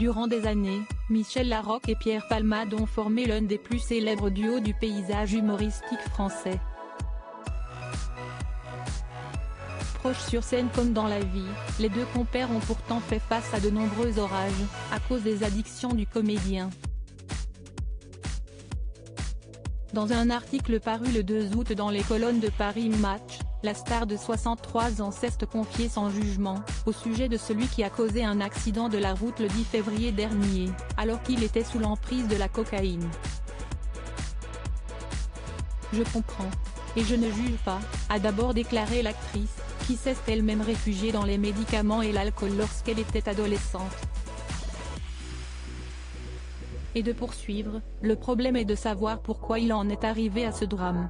Durant des années, Michel Larocque et Pierre Palmade ont formé l'un des plus célèbres duos du paysage humoristique français. Proches sur scène comme dans la vie, les deux compères ont pourtant fait face à de nombreux orages, à cause des addictions du comédien. Dans un article paru le 2 août dans les colonnes de Paris Match, la star de 63 ans s'est confiée sans jugement, au sujet de celui qui a causé un accident de la route le 10 février dernier, alors qu'il était sous l'emprise de la cocaïne. Je comprends. Et je ne juge pas, a d'abord déclaré l'actrice, qui s'est elle-même réfugiée dans les médicaments et l'alcool lorsqu'elle était adolescente. Et de poursuivre, le problème est de savoir pourquoi il en est arrivé à ce drame.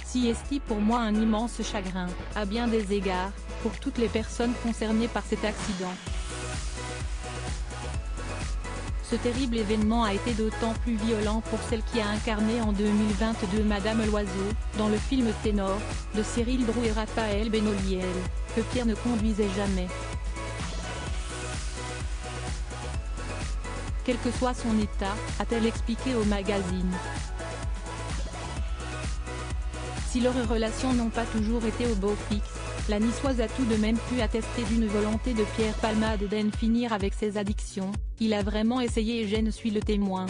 Si est pour moi un immense chagrin, à bien des égards, pour toutes les personnes concernées par cet accident. Ce terrible événement a été d'autant plus violent pour celle qui a incarné en 2022 Madame Loiseau, dans le film Ténor, de Cyril Drou et Raphaël Benoliel, que Pierre ne conduisait jamais. Quel que soit son état, a-t-elle expliqué au magazine. Si leurs relations n'ont pas toujours été au beau fixe, la Niçoise a tout de même pu attester d'une volonté de Pierre Palmade d'en finir avec ses addictions. Il a vraiment essayé et je suis le témoin.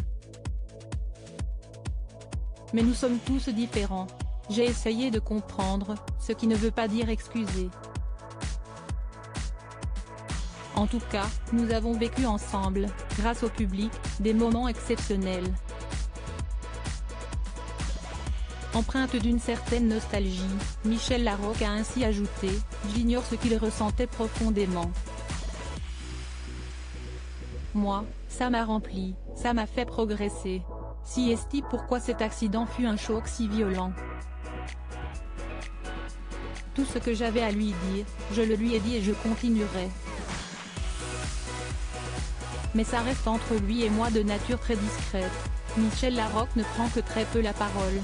Mais nous sommes tous différents. J'ai essayé de comprendre, ce qui ne veut pas dire excuser. En tout cas, nous avons vécu ensemble, grâce au public, des moments exceptionnels. Empreinte d'une certaine nostalgie, Michel Larocque a ainsi ajouté « J'ignore ce qu'il ressentait profondément. Moi, ça m'a rempli, ça m'a fait progresser. Si est pourquoi cet accident fut un choc si violent. Tout ce que j'avais à lui dire, je le lui ai dit et je continuerai. Mais ça reste entre lui et moi de nature très discrète. Michel Larocque ne prend que très peu la parole.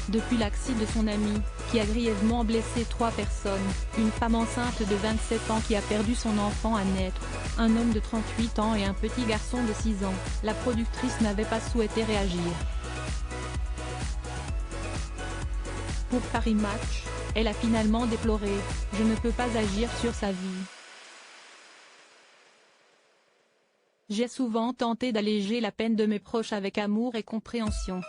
Depuis l'accident de son ami, qui a grièvement blessé 3 personnes, une femme enceinte de 27 ans qui a perdu son enfant à naître, un homme de 38 ans et un petit garçon de 6 ans, la productrice n'avait pas souhaité réagir. Pour Paris Match, elle a finalement déploré « Je ne peux pas agir sur sa vie. J'ai souvent tenté d'alléger la peine de mes proches avec amour et compréhension.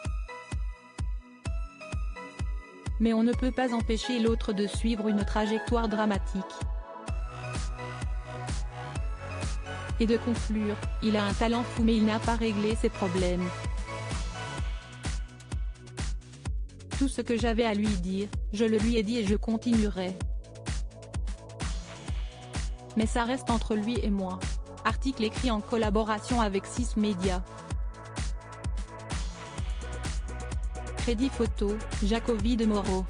Mais on ne peut pas empêcher l'autre de suivre une trajectoire dramatique. » Et de conclure, il a un talent fou mais il n'a pas réglé ses problèmes. Tout ce que j'avais à lui dire, je le lui ai dit et je continuerai. Mais ça reste entre lui et moi. Article écrit en collaboration avec 6 Médias. Crédit photo, Jacobi de Moreau.